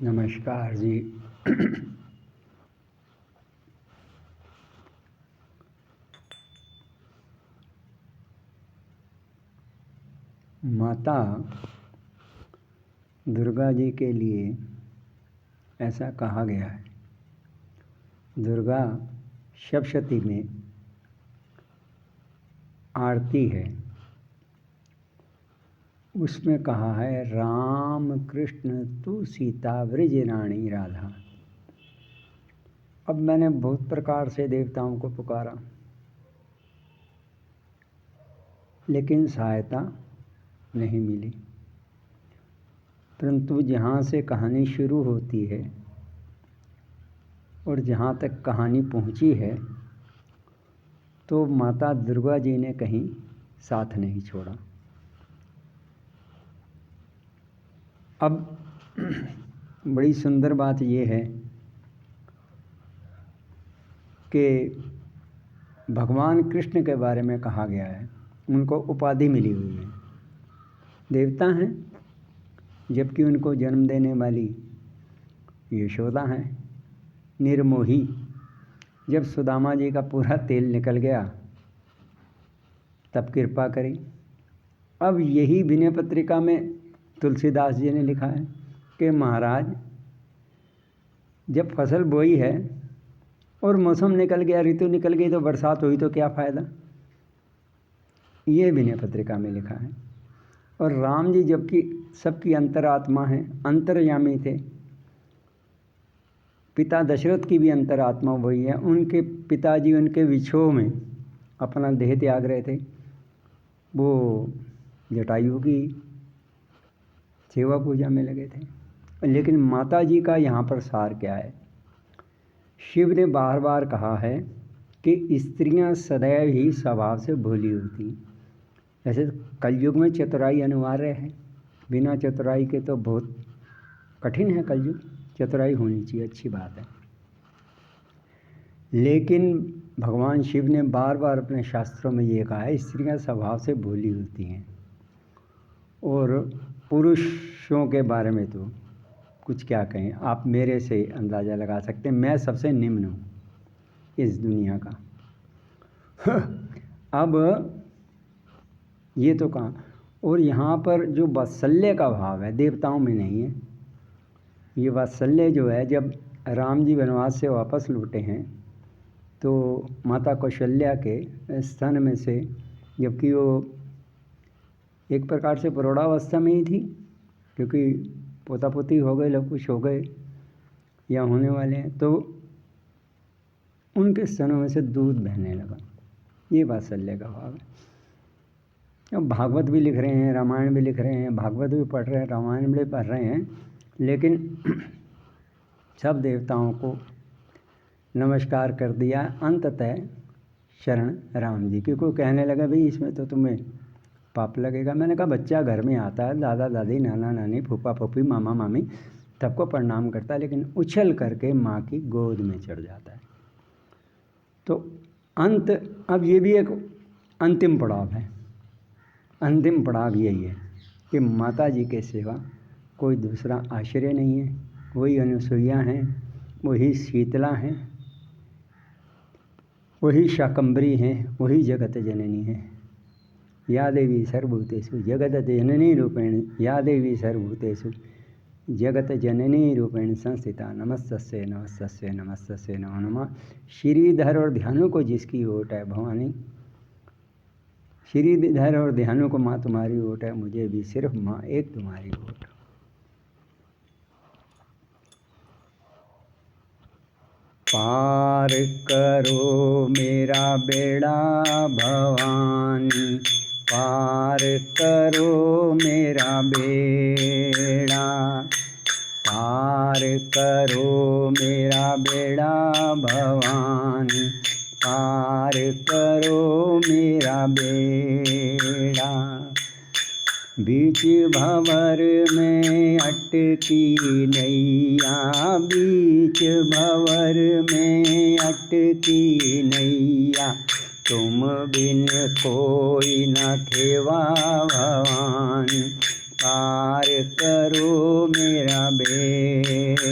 नमस्कार जी। माता दुर्गा जी के लिए ऐसा कहा गया है। दुर्गा सप्तशती में आरती है, उसमें कहा है राम कृष्ण तू सीता ब्रज रानी राधा। अब मैंने बहुत प्रकार से देवताओं को पुकारा, लेकिन सहायता नहीं मिली। परंतु जहाँ से कहानी शुरू होती है और जहाँ तक कहानी पहुँची है, तो माता दुर्गा जी ने कहीं साथ नहीं छोड़ा। अब बड़ी सुंदर बात यह है कि भगवान कृष्ण के बारे में कहा गया है, उनको उपाधि मिली हुई है, देवता हैं, जबकि उनको जन्म देने वाली यशोदा हैं, निर्मोही। जब सुदामा जी का पूरा तेल निकल गया तब कृपा करी। अब यही विनय पत्रिका में तुलसीदास जी ने लिखा है कि महाराज जब फसल बोई है और मौसम निकल गया, ऋतु निकल गई, तो बरसात हुई तो क्या फ़ायदा। ये विनय पत्रिका में लिखा है। और राम जी जबकि सबकी अंतरात्मा हैं, अंतर्यामी थे, पिता दशरथ की भी अंतरात्मा वही है। उनके पिताजी उनके विछोह में अपना देह त्याग रहे थे, वो जटायु की सेवा पूजा में लगे थे। लेकिन माता जी का यहाँ पर सार क्या है? शिव ने बार बार कहा है कि स्त्रियां सदैव ही स्वभाव से भोली होती। वैसे कलयुग में चतुराई अनिवार्य है, बिना चतुराई के तो बहुत कठिन है कलयुग। चतुराई होनी चाहिए, अच्छी बात है। लेकिन भगवान शिव ने बार बार अपने शास्त्रों में ये कहा है, स्त्रियां स्वभाव से भोली होती हैं। और पुरुषों के बारे में तो कुछ क्या कहें, आप मेरे से अंदाज़ा लगा सकते हैं, मैं सबसे निम्न हूँ इस दुनिया का। अब ये तो कहा। और यहाँ पर जो वात्सल्य का भाव है, देवताओं में नहीं है। ये वात्सल्य जो है, जब राम जी वनवास से वापस लौटे हैं तो माता कौशल्या के स्तन में से, जबकि वो एक प्रकार से प्रौढ़ावस्था में ही थी, क्योंकि पोता पोती हो गए, लोग कुछ हो गए या होने वाले हैं, तो उनके स्तनों में से दूध बहने लगा। ये वात्सल्य का भाव है। अब भागवत भी लिख रहे हैं, रामायण भी लिख रहे हैं, भागवत भी पढ़ रहे हैं, रामायण भी पढ़ रहे हैं, लेकिन सब देवताओं को नमस्कार कर दिया। अंततः शरण राम जी की। कोई कहने लगा भाई इसमें तो तुम्हें पाप लगेगा। मैंने कहा बच्चा घर में आता है, दादा दादी, नाना नानी, फूफा फूफी, मामा मामी सबको प्रणाम करता है, लेकिन उछल करके माँ की गोद में चढ़ जाता है। तो अंत, अब ये भी एक अंतिम पड़ाव है। अंतिम पड़ाव यही है कि माता जी के सिवा कोई दूसरा आश्रय नहीं है। वही अनुसुईया हैं, वही शीतला हैं, वही शाकंभरी हैं, वही जगत जननी है। या देवी सर्वभूतेषु जगत जननी रूपेण, या देवी सर्वभूतेषु जगत जननी रूपेण संस्थिता। नमस्तस्यै नमस्तस्यै नमस्तस्यै नमो नमः। श्रीधर और ध्यानों को जिसकी ओट है भवानी, श्रीधर और ध्यानों को माँ तुम्हारी ओट है, मुझे भी सिर्फ माँ एक तुम्हारी ओट। पार करो मेरा बेड़ा भवानी, पार करो मेरा बेड़ा, पार करो मेरा बेड़ा भवानी, पार करो मेरा बेड़ा। बीच भंवर में अटकी नैया, बीच भंवर में अटकी नैया, तुम बिन कोई न खेवा भवानी, पार करो मेरा बेड़ा।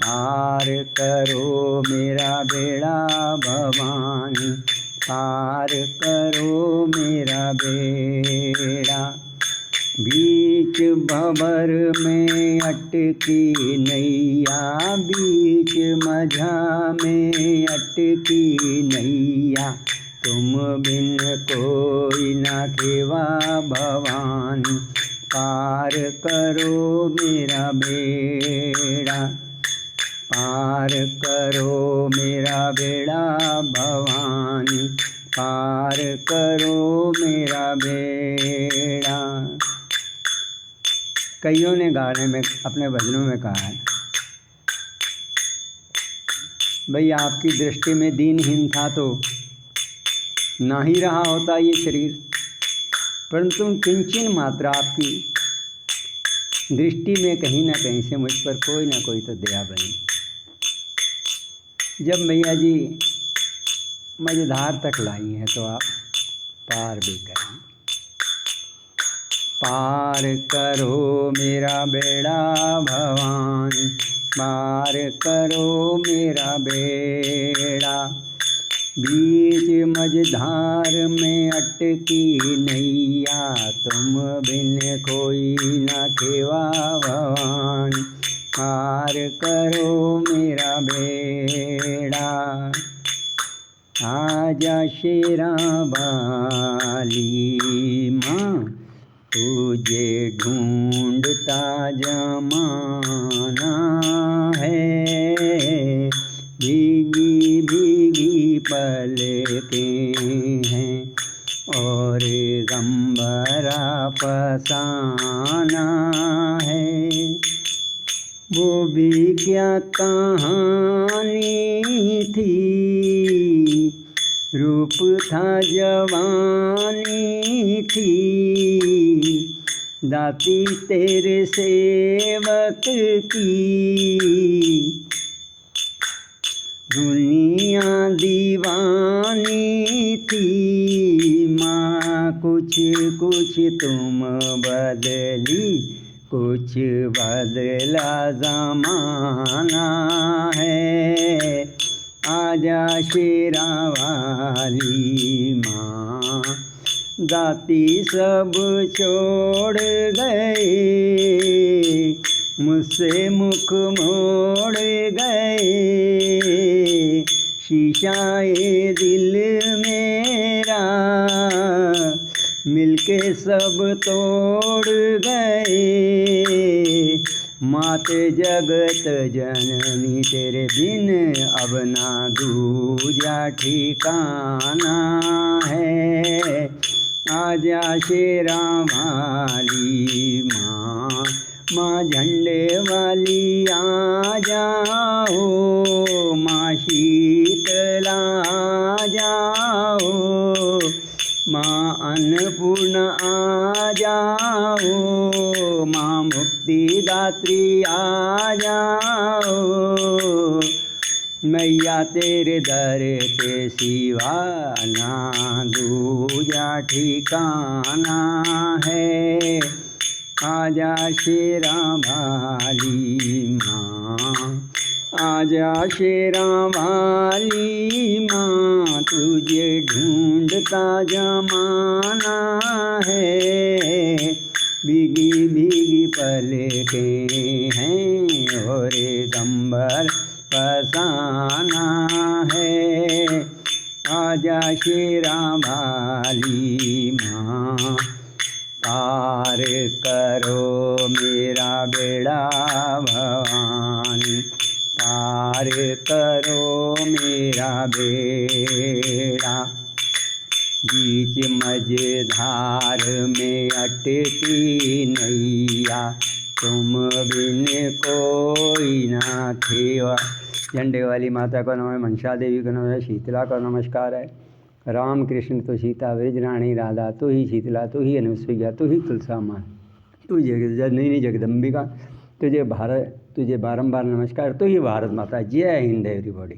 पार करो मेरा बेड़ा भवानी, पार करो मेरा बेड़ा। बीच भंवर में अटकी नैया, बीच मझा में अटकी नैया, तुम बिन कोई न खेवा भवानी, पार करो मेरा बेड़ा, पार करो मेरा बेड़ा भवानी, पार करो मेरा बेड़ा। कईयों ने गाने में अपने भजनों में कहा है, भाई आपकी दृष्टि में दीनहीन था तो ना ही रहा होता ये शरीर, परंतु किंचन मात्रा आपकी दृष्टि में कहीं ना कहीं से मुझ पर कोई ना कोई तो दया बनी। जब मैया जी मझधार तक लाई हैं तो आप पार भी करें। पार करो मेरा बेड़ा भवानी, पार करो मेरा बेड़ा। बीच मझधार में अटकी नैया, तुम बिन कोई न खेवा भवानी, पार करो मेरा बेड़ा। आजा शेरा वाली माँ, तुझे ढूंढता जमाना है, भीगी भीगी पलकें हैं और गम भरा फसाना है। वो भी क्या कहानी थी, रूप था जवानी थी, दाती तेरे सेवक की, दुनिया दीवानी थी। माँ कुछ कुछ तुम बदली, कुछ बदला ज़माना है। आजा शेरा वाली माँ, दाती सब छोड़ गए, मुझसे मुख मोड़ गए। शीशाए दिल मेरा मिलके सब तोड़ गए। माते जगत जननी तेरे बिन अब ना दूजा ठिकाना है। आजा शेरा वाली माँ, माँ झंडे वाली आ जाओ, माँ शीतला आ जाओ, माँ अन्नपूर्ण आ जाओ, माँ मुक्तिदात्री आ जाओ। मैया तेरे दर के सिवा ना दूजा ठिकाना है। आजा शेरा वाली माँ, आजा शेरा वाली माँ, तुझे ढूंढता जमाना है। भीगी भीगी पलकें हैं और गंबर फसाना है। आजा शेरा वाली माँ, पार करो मेरा बेड़ा भवानी, पार करो मेरा बेड़ा। बीच मझधार में अटकी नैया, तुम बिन कोई ना खेवा। झंडे वाली माता को नमः, मनसा देवी को नमः, शीतला को नमस्कार है। राम कृष्ण तो सीता, ब्रज रानी राधा, तू ही शीतला, तू ही अनुसुईया, तू ही तुलसा माँ, तू जननी जगदम्बिका, तुझे बारंबार नमस्कार। तू ही भारत माता। जय हिंद एवरीबॉडी।